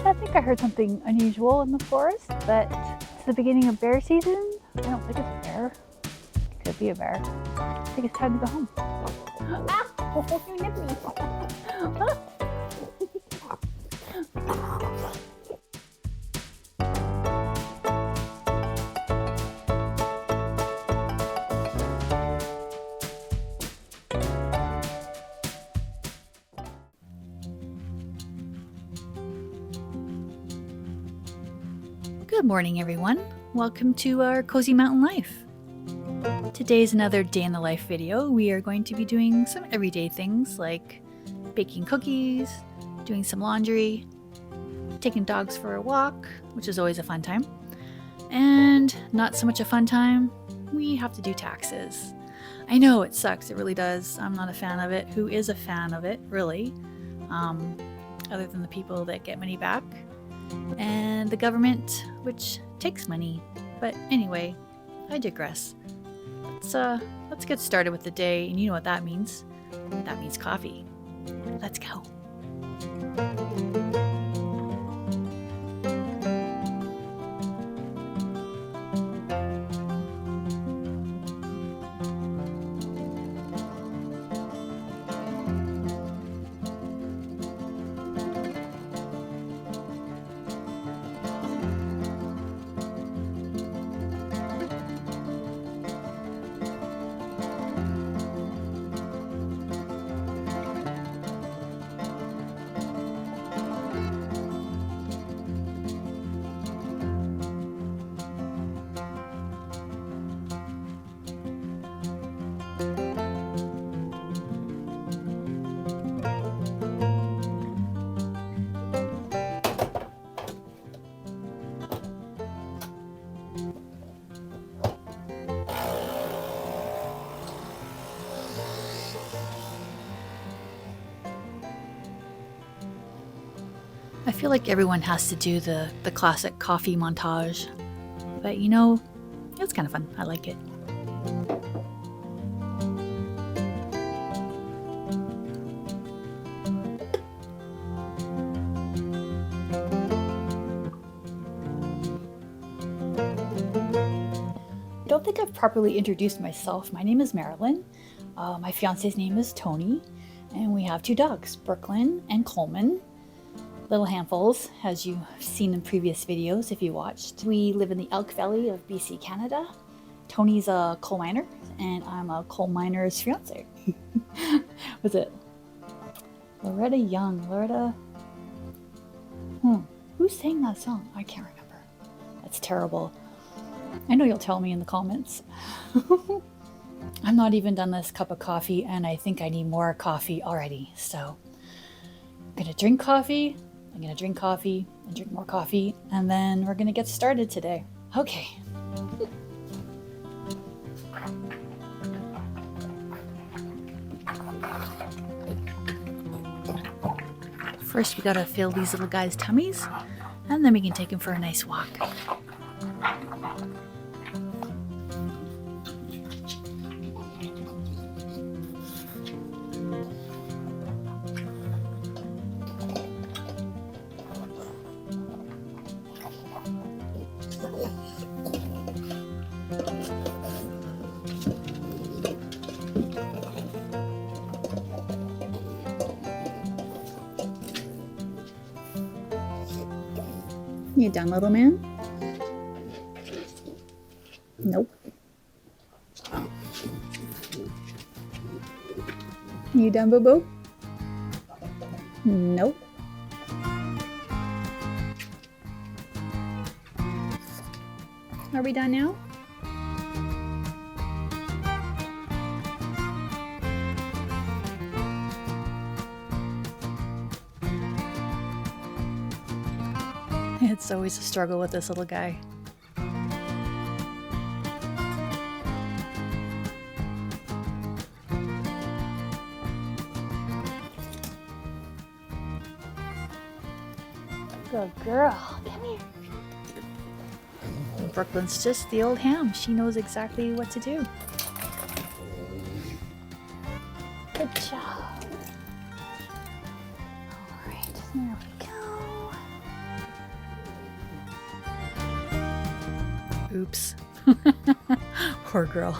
I think I heard something unusual in the forest, but it's the beginning of bear season. I don't think it's a bear. It could be a bear. I think it's time to go home. Ah! Oh, you nipped me. Good morning, everyone. Welcome to our Cozy Mountain Life. Today's another day in the life video. We are going to be doing some everyday things like baking cookies, doing some laundry, taking dogs for a walk, which is always a fun time, and not so much a fun time, we have to do taxes. I know it sucks, it really does. I'm not a fan of it. Who is a fan of it, really? Other than the people that get money back and the government, which takes money. But anyway, I digress. Let's get started with the day, and you know what that means. That means coffee. Let's go. I feel like everyone has to do the classic coffee montage, but you know, it's kind of fun. I like it. I don't think I've properly introduced myself. My name is Marilyn. My fiance's name is Tony, and we have two dogs, Brooklyn and Coleman. Little handfuls, as you've seen in previous videos if you watched. We live in the Elk Valley of BC, Canada. Tony's a coal miner, and I'm a coal miner's fiance. Was it Loretta Young? Who sang that song? I can't remember. That's terrible. I know you'll tell me in the comments. I'm not even done this cup of coffee, and I think I need more coffee already. So I'm gonna drink coffee. I'm gonna drink coffee and drink more coffee, and then we're gonna get started today. Okay. First, we gotta fill these little guys' tummies, and then we can take them for a nice walk. You done, little man? Nope. You done, boo-boo? Nope. Are we done now? It's always a struggle with this little guy. Good girl. Come here. Brooklyn's just the old ham. She knows exactly what to do. Good job. All right, there we go. Oops. Poor girl.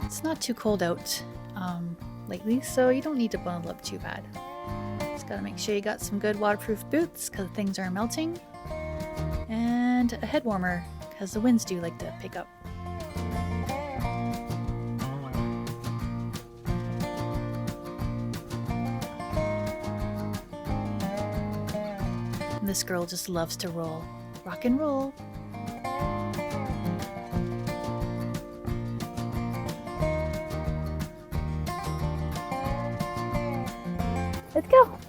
It's not too cold out lately, so you don't need to bundle up too bad. Just gotta make sure you got some good waterproof boots because things are melting, and a head warmer because the winds do like to pick up. And this girl just loves to roll. Rock and roll. Let's go.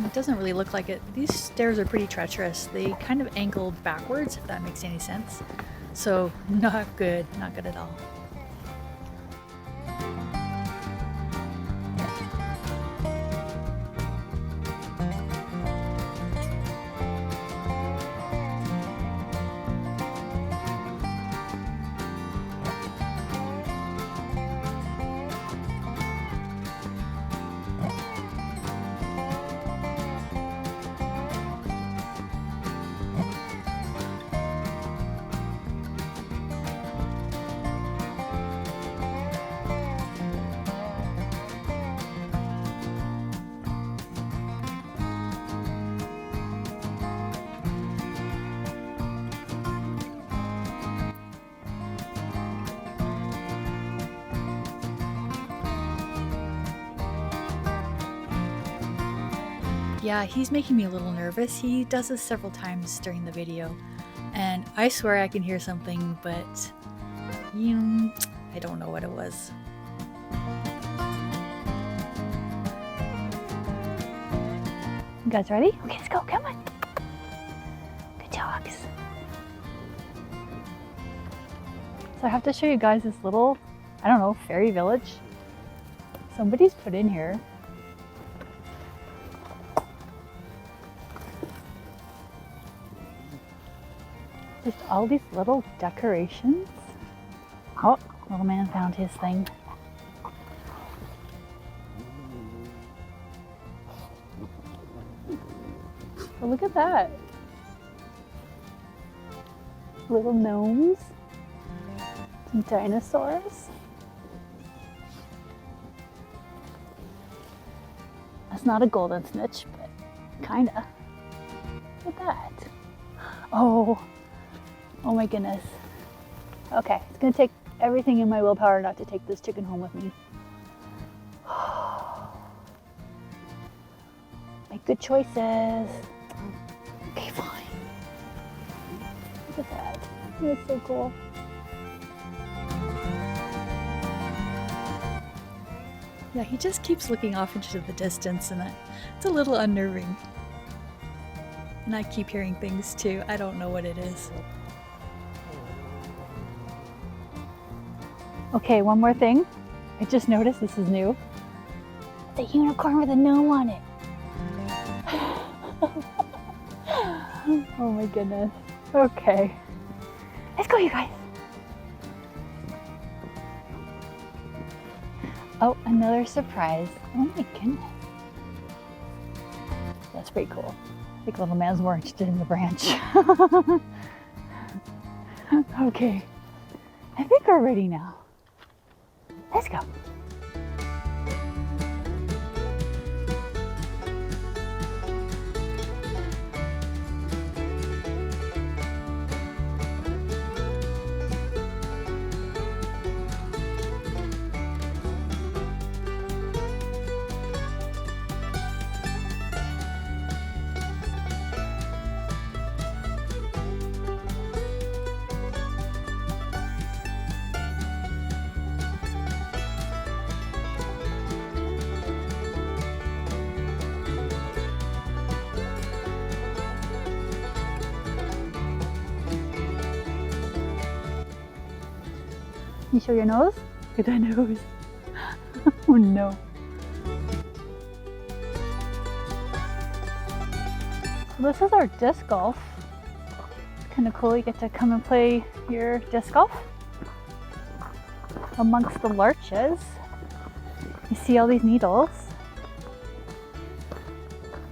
It doesn't really look like it. These stairs are pretty treacherous. They kind of angle backwards, if that makes any sense. So not good at all. Yeah, he's making me a little nervous. He does this several times during the video, and I swear I can hear something, but I don't know what it was. You guys ready? Okay, let's go. Come on. Good dogs. So I have to show you guys this little, I don't know, fairy village somebody's put in here. Just all these little decorations. Oh, little man found his thing. Oh, look at that. Little gnomes. Some dinosaurs. That's not a golden snitch, but kinda. Look at that. Oh my goodness. Okay, it's gonna take everything in my willpower not to take this chicken home with me. Make good choices. Okay, fine. Look at that. That's so cool. Yeah, he just keeps looking off into the distance, and it's a little unnerving. And I keep hearing things too. I don't know what it is. Okay, one more thing. I just noticed this is new. It's a unicorn with a gnome on it. Oh my goodness. Okay. Let's go, you guys. Oh, another surprise. Oh my goodness. That's pretty cool. I think little man's more interested in the branch. Okay. I think we're ready now. Let's go. You show your nose? Look at that nose. Oh no. So this is our disc golf. It's kind of cool. You get to come and play your disc golf amongst the larches. You see all these needles.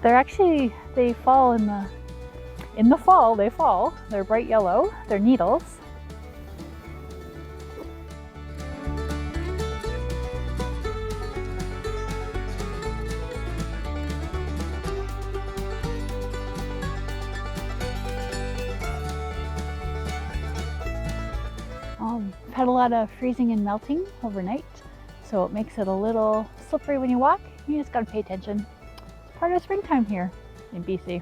They fall in the fall, they fall. They're bright yellow, they're needles. I've had a lot of freezing and melting overnight, so it makes it a little slippery when you walk. You just gotta pay attention. It's part of springtime here in BC.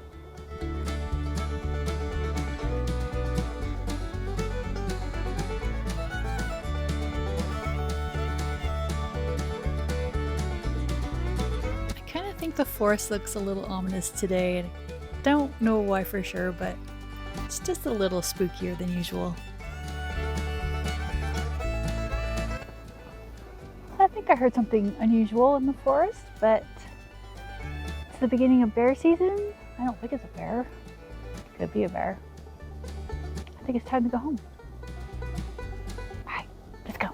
I kind of think the forest looks a little ominous today. I don't know why for sure, but it's just a little spookier than usual. I think I heard something unusual in the forest, but it's the beginning of bear season. I don't think it's a bear. It could be a bear. I think it's time to go home. Bye. Let's go.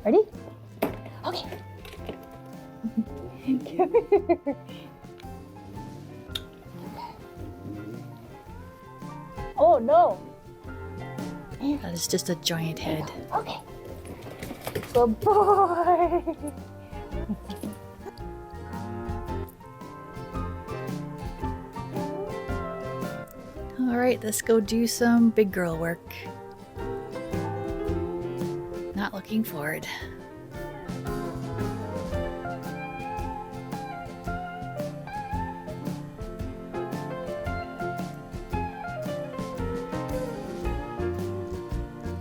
Ready? Okay. Oh no! That is just a giant head. Okay. Good boy! Alright, let's go do some big girl work. Not looking forward.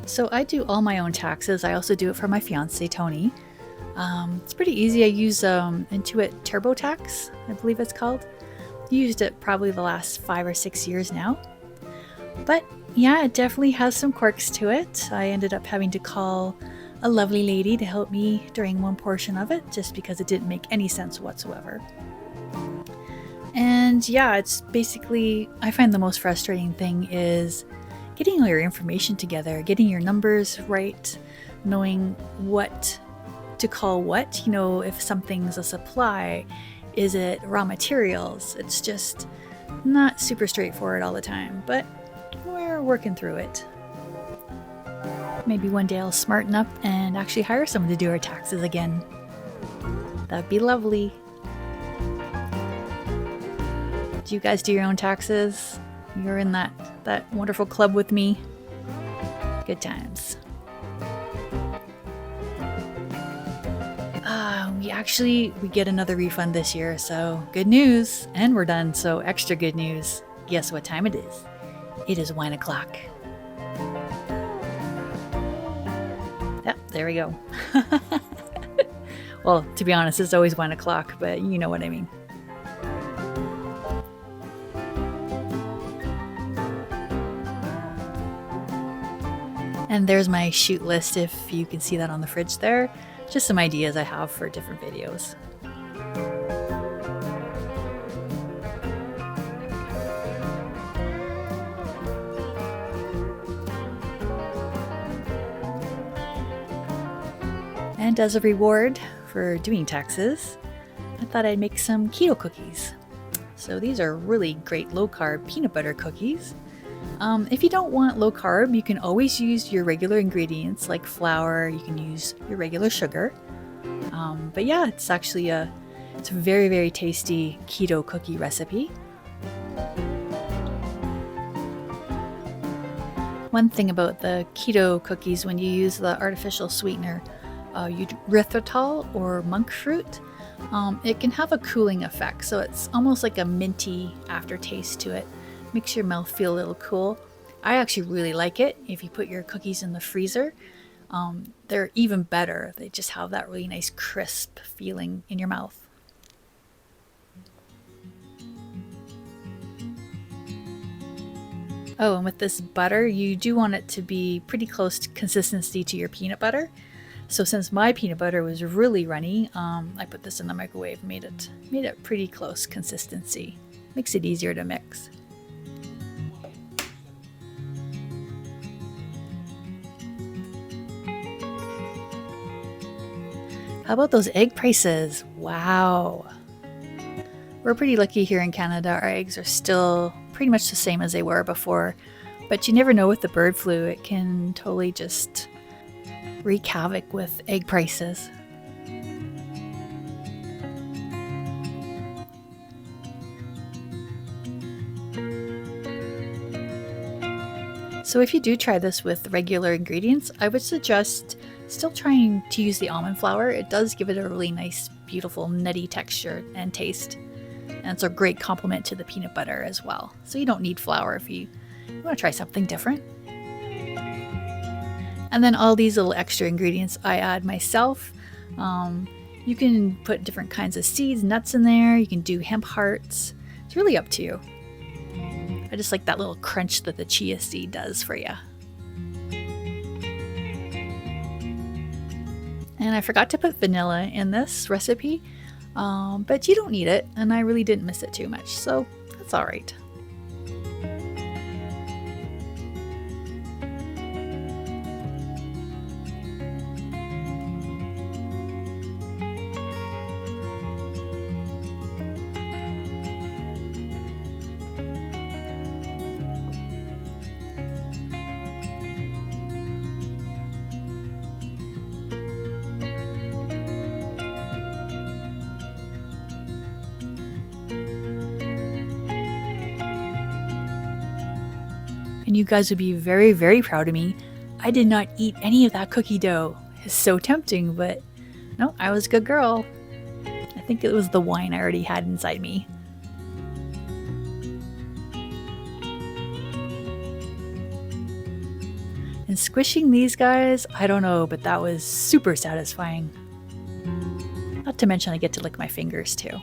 So I do all my own taxes. I also do it for my fiance, Tony. It's pretty easy. I use Intuit TurboTax, I believe it's called. Used it probably the last 5 or 6 years now. But yeah, it definitely has some quirks to it. I ended up having to call a lovely lady to help me during one portion of it, just because it didn't make any sense whatsoever. And yeah, it's basically, I find the most frustrating thing is getting all your information together, getting your numbers right, knowing what to call what, you know, if something's a supply, is it raw materials? It's just not super straightforward all the time, but we're working through it. Maybe one day I'll smarten up and actually hire someone to do our taxes again. That'd be lovely. Do you guys do your own taxes? You're in that wonderful club with me. Good times. We get another refund this year, so good news. And we're done, so extra good news. Guess what time it is? It is 1 o'clock. Yep, there we go. Well, to be honest, it's always 1 o'clock, but you know what I mean. And there's my shoot list, if you can see that on the fridge there. Just some ideas I have for different videos. And as a reward for doing taxes, I thought I'd make some keto cookies. So these are really great low-carb peanut butter cookies. If you don't want low carb, you can always use your regular ingredients like flour. You can use your regular sugar. But yeah, it's actually it's a very, very tasty keto cookie recipe. One thing about the keto cookies, when you use the artificial sweetener, erythritol or monk fruit, it can have a cooling effect. So it's almost like a minty aftertaste to it. Makes your mouth feel a little cool. I actually really like it if you put your cookies in the freezer. They're even better. They just have that really nice crisp feeling in your mouth. Oh, and with this butter, you do want it to be pretty close to consistency to your peanut butter. So since my peanut butter was really runny, I put this in the microwave, made it pretty close consistency. Makes it easier to mix. How about those egg prices? Wow. We're pretty lucky here in Canada. Our eggs are still pretty much the same as they were before, but you never know with the bird flu. It can totally just wreak havoc with egg prices. So if you do try this with regular ingredients, I would suggest still trying to use the almond flour. It does give it a really nice, beautiful, nutty texture and taste. And it's a great complement to the peanut butter as well. So you don't need flour if you want to try something different. And then all these little extra ingredients I add myself. You can put different kinds of seeds, nuts in there. You can do hemp hearts. It's really up to you. I just like that little crunch that the chia seed does for you. And I forgot to put vanilla in this recipe, but you don't need it, and I really didn't miss it too much, so that's all right. And you guys would be very, very proud of me. I did not eat any of that cookie dough. It's so tempting, but no, I was a good girl. I think it was the wine I already had inside me. And squishing these guys, I don't know, but that was super satisfying. Not to mention I get to lick my fingers too.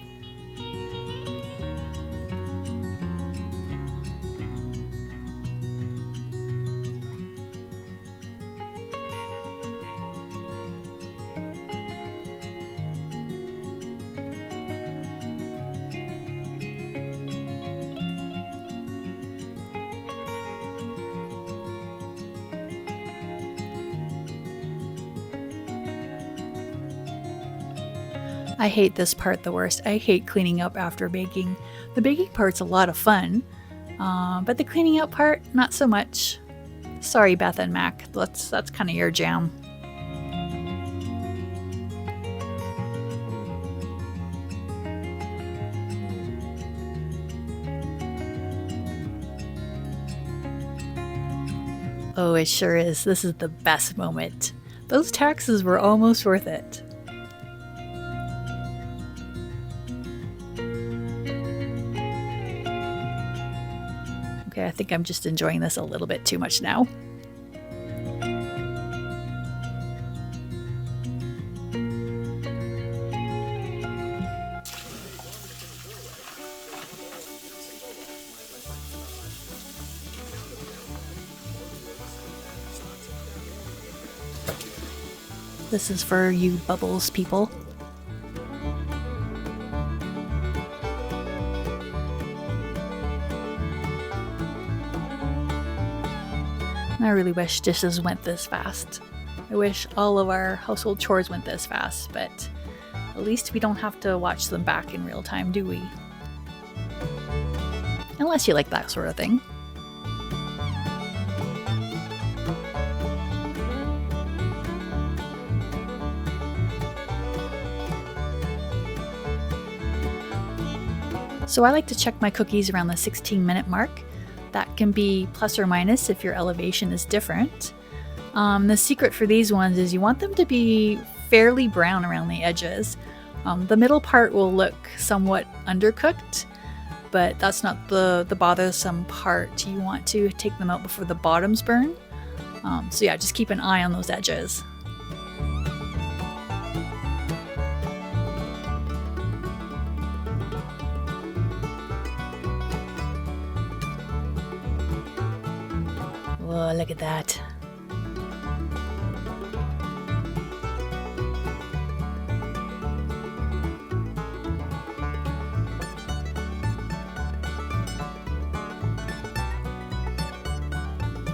I hate this part the worst. I hate cleaning up after baking. The baking part's a lot of fun, but the cleaning up part, not so much. Sorry, Beth and Mac, that's kind of your jam. Oh, it sure is. This is the best moment. Those taxes were almost worth it. Okay, I think I'm just enjoying this a little bit too much now. This is for you Bubbles people. I really wish dishes went this fast. I wish all of our household chores went this fast, but at least we don't have to watch them back in real time, do we? Unless you like that sort of thing. So I like to check my cookies around the 16-minute mark. That can be plus or minus if your elevation is different. The secret for these ones is you want them to be fairly brown around the edges. The middle part will look somewhat undercooked, but that's not the bothersome part. You want to take them out before the bottoms burn. So yeah, just keep an eye on those edges. Whoa, look at that.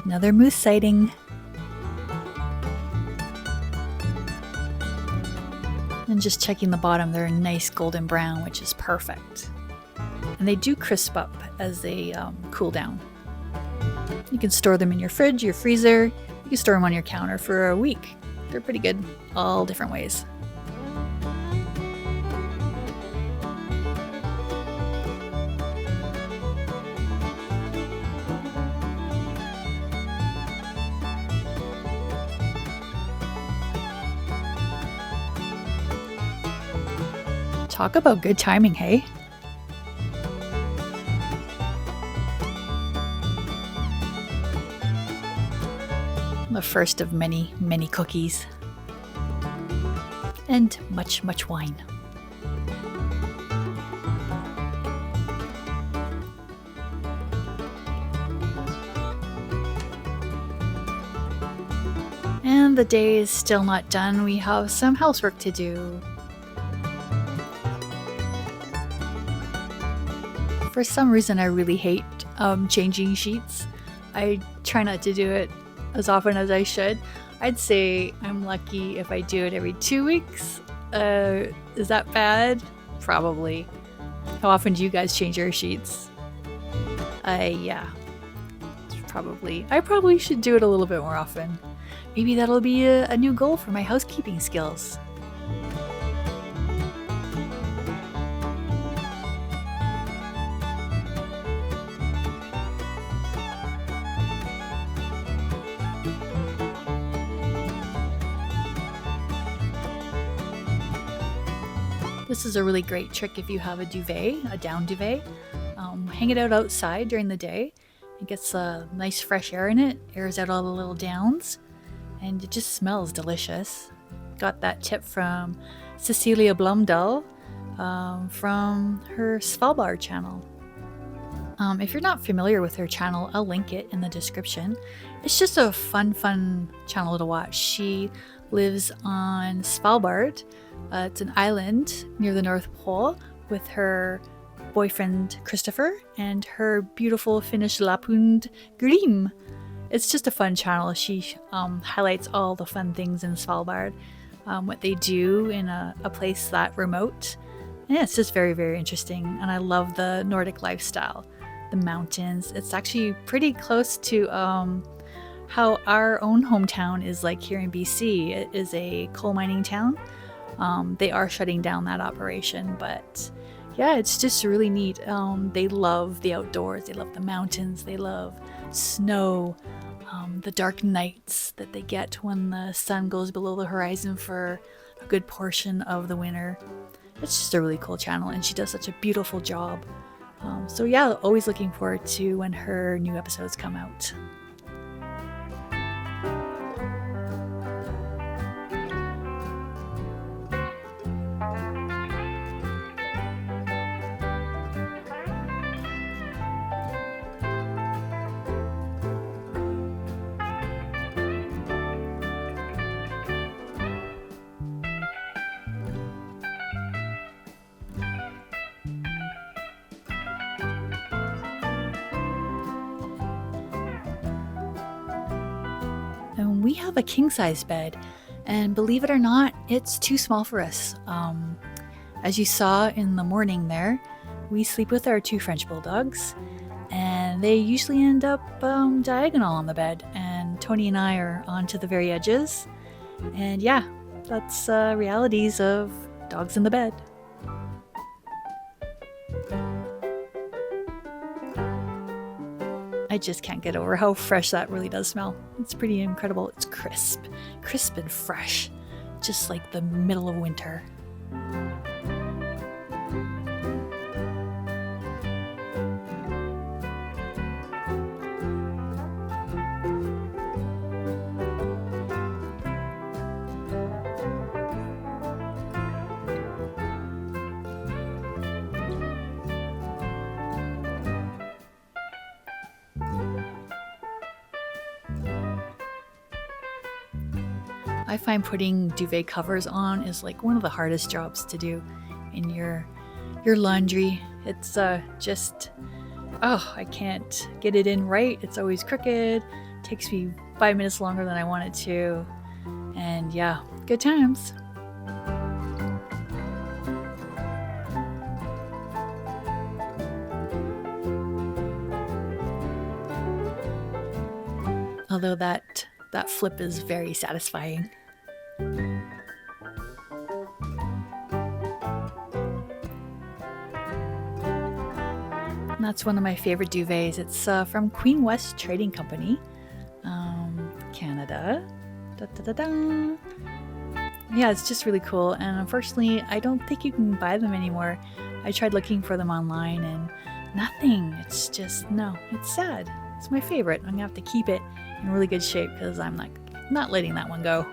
Another moose sighting. And just checking the bottom, they're a nice golden brown, which is perfect. And they do crisp up as they cool down. You can store them in your fridge, your freezer. You can store them on your counter for a week. They're pretty good all different ways. Talk about good timing, hey? The first of many, many cookies. And much, much wine. And the day is still not done. We have some housework to do. For some reason, I really hate changing sheets. I try not to do it as often as I should. I'd say I'm lucky if I do it every 2 weeks. Is that bad? Probably. How often do you guys change your sheets? Yeah. I probably should do it a little bit more often. Maybe that'll be a new goal for my housekeeping skills. This is a really great trick if you have a duvet, a down duvet. Hang it out outside during the day. It gets nice fresh air in it, airs out all the little downs, and it just smells delicious. Got that tip from Cecilia Blumdahl from her Svalbard channel. If you're not familiar with her channel, I'll link it in the description. It's just a fun channel to watch. She lives on Svalbard. It's an island near the North Pole with her boyfriend Christopher and her beautiful Finnish Lapund Grim. It's just a fun channel. She highlights all the fun things in Svalbard, what they do in a place that remote. And yeah, it's just very interesting. And I love the Nordic lifestyle, the mountains. It's actually pretty close to how our own hometown is like here in BC. It is a coal mining town. They are shutting down that operation, but yeah, it's just really neat. They love the outdoors. They love the mountains. They love snow, the dark nights that they get when the sun goes below the horizon for a good portion of the winter. It's just a really cool channel, and she does such a beautiful job. So yeah, always looking forward to when her new episodes come out. And we have a king-size bed, and believe it or not, it's too small for us. As you saw in the morning there, we sleep with our 2 French bulldogs, and they usually end up diagonal on the bed, and Tony and I are onto the very edges. And yeah, that's realities of dogs in the bed. I just can't get over how fresh that really does smell. It's pretty incredible. It's crisp and fresh, just like the middle of winter. I find putting duvet covers on is like one of the hardest jobs to do in your laundry. It's just, oh, I can't get it in right. It's always crooked. Takes me 5 minutes longer than I want it to. And yeah, good times. Although that flip is very satisfying. And that's one of my favorite duvets. It's from Queen West Trading Company, Canada. Da, da, da, da. Yeah, it's just really cool. And unfortunately, I don't think you can buy them anymore. I tried looking for them online and nothing. It's just, no, it's sad. It's my favorite. I'm gonna have to keep it in really good shape because I'm like not letting that one go.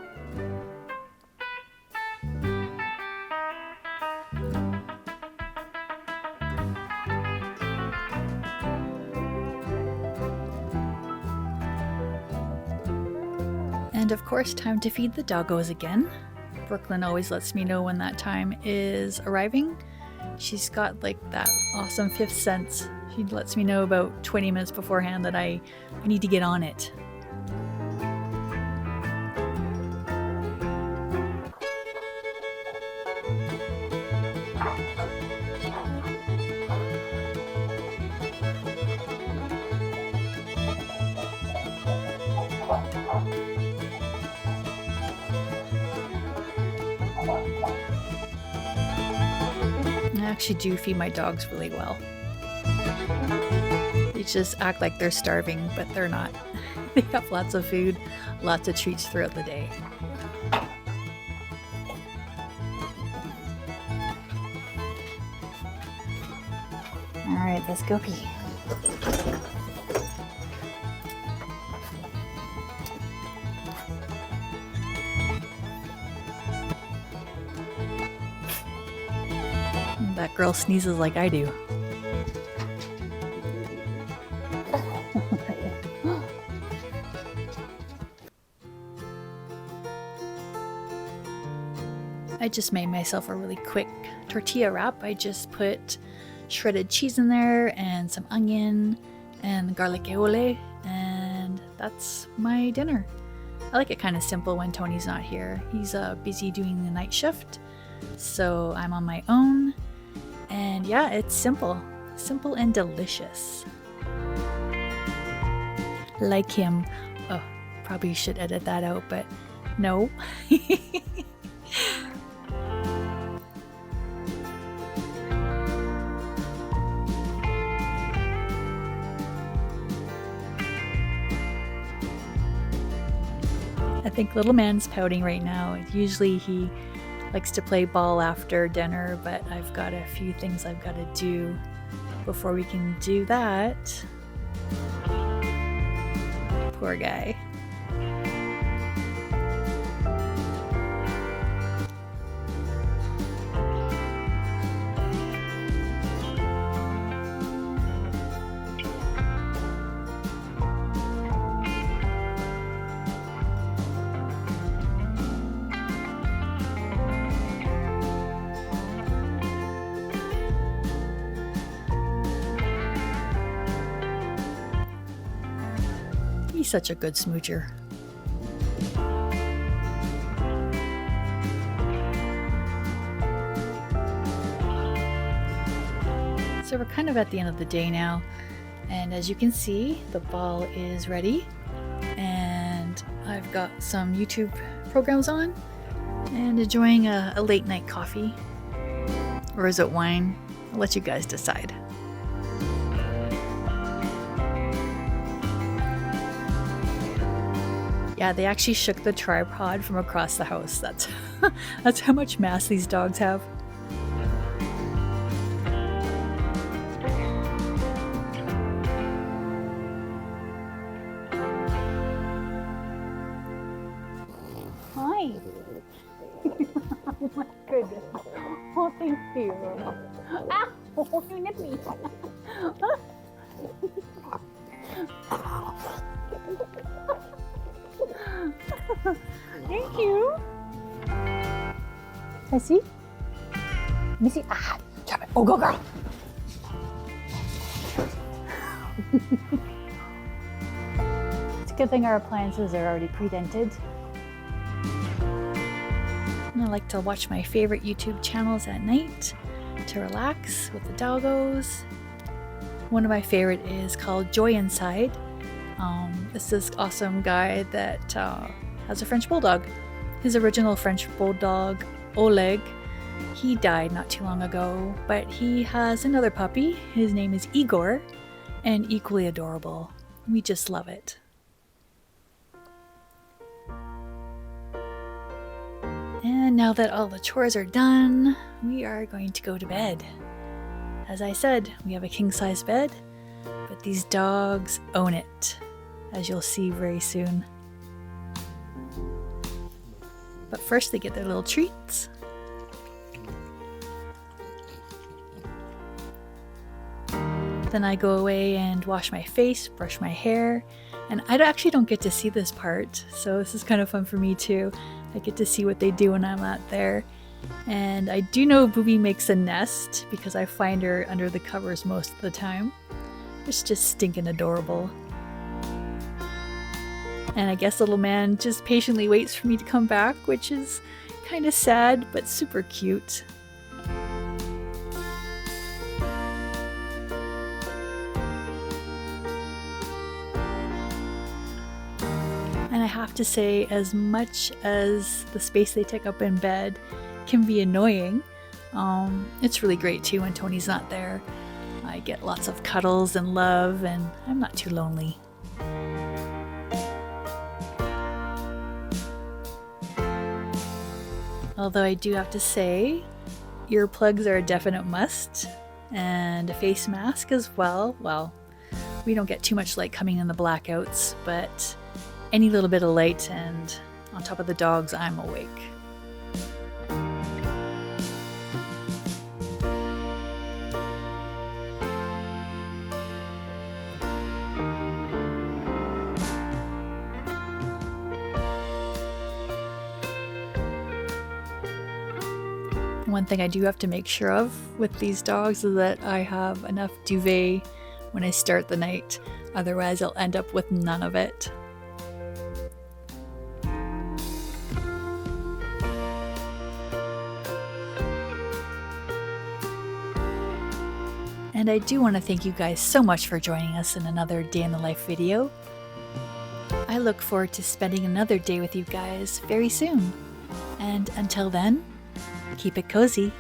And of course, time to feed the doggos again. Brooklyn always lets me know when that time is arriving. She's got like that awesome fifth sense. She lets me know about 20 minutes beforehand that I need to get on it. I actually do feed my dogs really well. They just act like they're starving, but they're not. They have lots of food, lots of treats throughout the day. All right, let's go pee. That girl sneezes like I do. I just made myself a really quick tortilla wrap. I just put shredded cheese in there and some onion and garlic aioli, and that's my dinner. I like it kind of simple when Tony's not here. He's busy doing the night shift, so I'm on my own. And yeah, it's simple and delicious. Like him. Oh, probably should edit that out, but no. I think little man's pouting right now. Usually he likes to play ball after dinner, but I've got a few things I've got to do before we can do that. Poor guy. He's such a good smoocher. So we're kind of at the end of the day now, and as you can see, the ball is ready, and I've got some YouTube programs on and enjoying a late night coffee. Or is it wine? I'll let you guys decide. Yeah, they actually shook the tripod from across the house. That's how much mass these dogs have. Hi. Oh my goodness. Oh, thank you. Ah, oh, you nipped me. Thank you. I see. Let me see. Ah, oh, go girl. It's a good thing our appliances are already pre-dented. And I like to watch my favorite YouTube channels at night to relax with the doggos. One of my favorite is called Joy Inside. It's this awesome guy that has a French Bulldog. His original French Bulldog, Oleg, he died not too long ago, but he has another puppy. His name is Igor, and equally adorable. We just love it. And now that all the chores are done, we are going to go to bed. As I said, we have a king-size bed, but these dogs own it, as you'll see very soon. But first they get their little treats. Then I go away and wash my face, brush my hair, and I actually don't get to see this part, so this is kind of fun for me too. I get to see what they do when I'm not there. And I do know Booby makes a nest because I find her under the covers most of the time. It's just stinking adorable. And I guess little man just patiently waits for me to come back, which is kind of sad but super cute. And I have to say, as much as the space they take up in bed can be annoying, it's really great too when Tony's not there. I get lots of cuddles and love, and I'm not too lonely. Although I do have to say, earplugs are a definite must, and a face mask as well. Well, we don't get too much light coming in the blackouts, but any little bit of light, and on top of the dogs, I'm awake. One thing I do have to make sure of with these dogs is that I have enough duvet when I start the night, otherwise I'll end up with none of it. And I do want to thank you guys so much for joining us in another day in the life video. I look forward to spending another day with you guys very soon. And until then, keep it cozy.